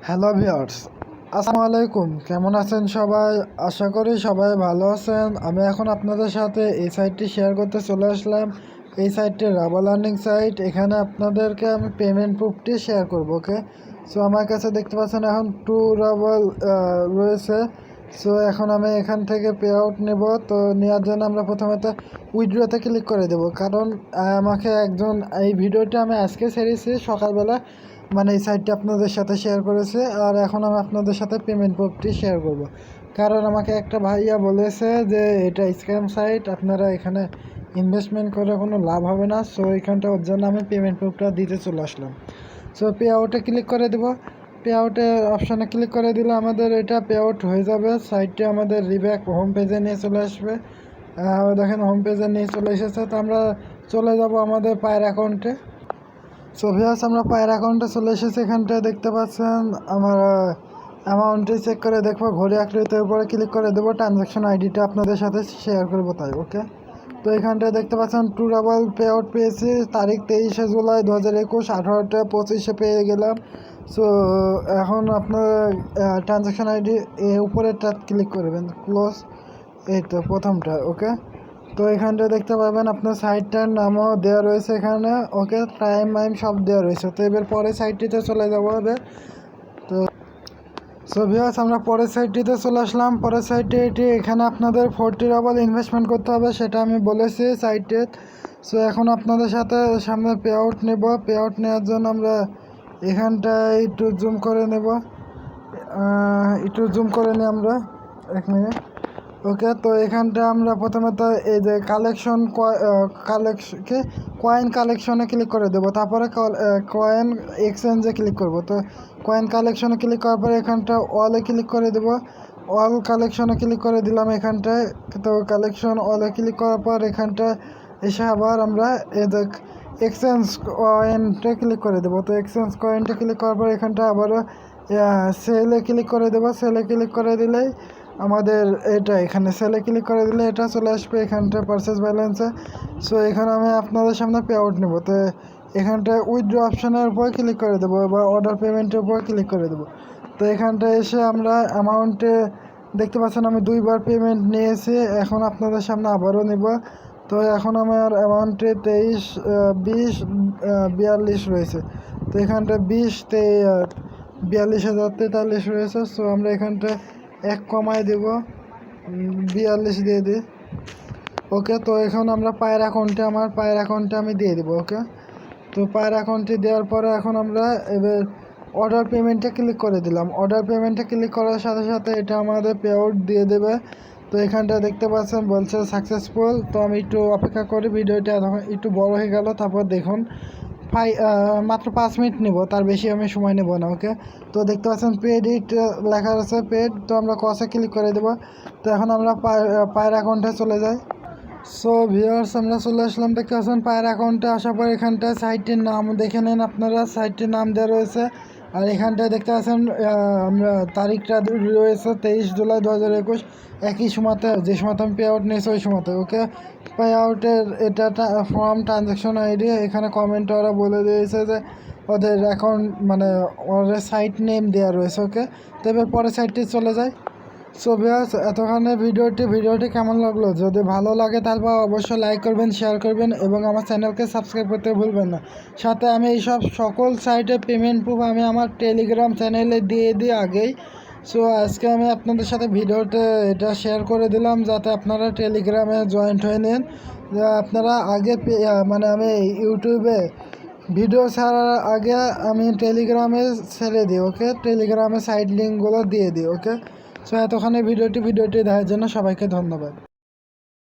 Hello viewers, আসসালামু আলাইকুম। কেমন আছেন সবাই? আশা করি সবাই ভালো আছেন। আমি এখন আপনাদের সাথে এই সাইটটি শেয়ার করতে চলে আসলাম। এই সাইটটি রাবাল আর্নিং সাইট। এখানে আপনাদেরকে আমি পেমেন্ট প্রুফটি শেয়ার করব। ওকে, সো আমার কাছে দেখতে পাচ্ছেন এখন 2 রাবাল রয়েছে। সো এখন আমি এখান থেকে পে আউট নেব। তো নেওয়ার জন্য আমরা প্রথমে তো উইথড্রতে ক্লিক করে দেব, কারণ আমাকে একজন এই ভিডিওটা আমি আজকে ছেড়েছি সকালবেলা, মানে এই সাইটটি আপনাদের সাথে শেয়ার করেছে। আর এখন আমি আপনাদের সাথে পেমেন্ট প্রুফটি শেয়ার করব, কারণ আমাকে একটা ভাইয়া বলেছে যে এটা স্ক্যাম সাইট, আপনারা এখানে ইনভেস্টমেন্ট করে কোনো লাভ হবে না। সো এখানটা ওর জন্য আমি পেমেন্ট প্রুফটা দিতে চলে আসলাম। সো পে আউটে ক্লিক করে দেবো। পে আউটে অপশানে ক্লিক করে দিলে আমাদের এটা পে আউট হয়ে যাবে। সাইটটি আমাদের রিব্যাক হোম পেজে নিয়ে চলে আসবে। দেখেন হোম পেজে নিয়ে চলে এসেছে। তো আমরা চলে যাব আমাদের পায়ের অ্যাকাউন্টে। সো ভিউয়ার্স, আমরা পায়ের অ্যাকাউন্টে চলে এসেছি। এখানটায় দেখতে পাচ্ছেন আমার অ্যামাউন্টটি চেক করে দেখবো। ঘড়ি আকৃতির উপরে ক্লিক করে দেবো, ট্রানজ্যাকশন আইডিটা আপনাদের সাথে শেয়ার করবো তাই। ওকে, তো এখানটায় দেখতে পাচ্ছেন 2 রাবাল পে আউট পেয়েছি। তারিখ 23শে জুলাই 2021, 18টা 25-এ পেয়ে গেলাম। সো এখন আপনার ট্রানজ্যাকশন আইডি উপরেরটা ক্লিক করবেন, ক্লোজ, এই তো প্রথমটা। ওকে, তো এখানটা দেখতে পাবেন আপনার সাইটটার নামও দেওয়া রয়েছে এখানে। ওকে, টাইম সব দেওয়া রয়েছে। তো এবার পরের সাইটটিতে চলে যাবো হবে। তো সো ভিউয়ার্স, আমরা পরের সাইটটিতে চলে আসলাম। পরের সাইটে এখানে আপনাদের 40 রাবাল ইনভেস্টমেন্ট করতে হবে, সেটা আমি বলেছি সাইটে। সো এখন আপনাদের সাথে সামনে পে আউট নেব। পে আউট নেওয়ার জন্য আমরা এখানটায় একটু জুম করে নেব, একটু জুম করে নিই আমরা, 1 মিনিট। ওকে, তো এখানটা আমরা প্রথমে তো এই যে কয়েন কালেকশনে ক্লিক করে দেবো, তারপরে কয়েন এক্সচেঞ্জে ক্লিক করব। তো কয়েন কালেকশনে ক্লিক করার পরে এখানটা অলে ক্লিক করে দেবো। অল কালেকশনে ক্লিক করে দিলাম এখানটায়। তো কালেকশন অলে ক্লিক করার পর এখানটা এসে আবার আমরা এই যে এক্সচেঞ্জ কয়েনটা ক্লিক করে দেবো। তো এক্সচেঞ্জ কয়েনটা ক্লিক করার পর এখানটা আবারও সেলে ক্লিক করে দেবো। সেলে ক্লিক করে দিলেই আমাদের এটা এখানে সেলে ক্লিক করে দিলে এটা চলে আসবে এখানটা পারচেস ব্যালেন্সে। সো এখানে আমি আপনাদের সামনে পে আউট নেব। তো এখানটায় উইথড্র অপশানের উপর ক্লিক করে দেবো বা অর্ডার পেমেন্টের উপর ক্লিক করে দেবো। তো এখানটায় এসে আমরা অ্যামাউন্টে দেখতে পাচ্ছেন আমি 2বার পেমেন্ট নিয়েছি। এখন আপনাদের সামনে আবারও নেব। তো এখন আমার অ্যামাউন্টে 23, 20, 42 রয়েছে। তো এখানটা 42,043 রয়েছে। সো আমরা এখানটা 1 কমায় দেব, 42 দিয়ে দিই। ওকে, তো এখন আমরা পায়ের অ্যাকাউন্টে আমি দিয়ে দেবো। ওকে, তো পায়ের অ্যাকাউন্টে দেওয়ার পরে এখন আমরা এবার অর্ডার পেমেন্টে ক্লিক করে দিলাম। অর্ডার পেমেন্টে ক্লিক করার সাথে সাথে এটা আমাদের পে আউট দিয়ে দেবে। তো এখানটা দেখতে পাচ্ছেন বলছে সাকসেসফুল। তো আমি একটু অপেক্ষা করি, ভিডিওটা একটু বড় হয়ে গেল, তারপর দেখুন মাত্র 5 মিনিট নেব, তার বেশি আমি সময় নেব না। ওকে, তো দেখতে পাচ্ছেন পেড ইট লেখা আছে, পেড। তো আমরা কসে ক্লিক করে দেবো। তো এখন আমরা পায়ের অ্যাকাউন্টে চলে যাই। সো ভিউয়ার্স, আমরা চলে আসলাম। দেখতে পাচ্ছেন পায়ের অ্যাকাউন্টে আসার পর এখানটায় সাইটটির নাম দেখে নেন আপনারা। সাইটটির নাম দেওয়া রয়েছে। আর এখানটায় দেখতে পাচ্ছেন আমরা তারিখটা রয়েছে 23 জুলাই 2021, একই সময়তে যে সময়তে আমি পে আউট নিয়েছি ওই সময়তে। ওকে, পে আউটের এটা ফর্ম ট্রানজ্যাকশন আইডি এখানে কমেন্টে ওরা বলে দিয়েছে যে ওদের অ্যাকাউন্ট মানে ওদের সাইট নেম দেওয়া রয়েছে। ওকে, তো এবার পরের সাইটটি চলে যায়। সো ভিউয়ার্স, এতক্ষণে ভিডিওটি কেমন লাগলো? যদি ভালো লাগে তাহলে অবশ্যই লাইক করবেন, শেয়ার করবেন এবং আমার চ্যানেলকে সাবস্ক্রাইব করতে ভুলবেন না। সাথে আমি এইসব সকল সাইটের পেমেন্ট প্রুফ আমি আমার টেলিগ্রাম চ্যানেলে দিয়ে দিই আগেই। সো আজকে আমি আপনাদের সাথে ভিডিওতে এটা শেয়ার করে দিলাম যাতে আপনারা টেলিগ্রামে জয়েন্ট হয়ে নেন। আপনারা আগে মানে আমি ইউটিউবে ভিডিও ছাড়ার আগে আমি টেলিগ্রামে ছেড়ে দিই। ওকে, টেলিগ্রামে সাইড লিঙ্কগুলো দিয়ে দিই। ওকে, সো এতক্ষণে ভিডিওটি দেখার জন্য সবাইকে ধন্যবাদ।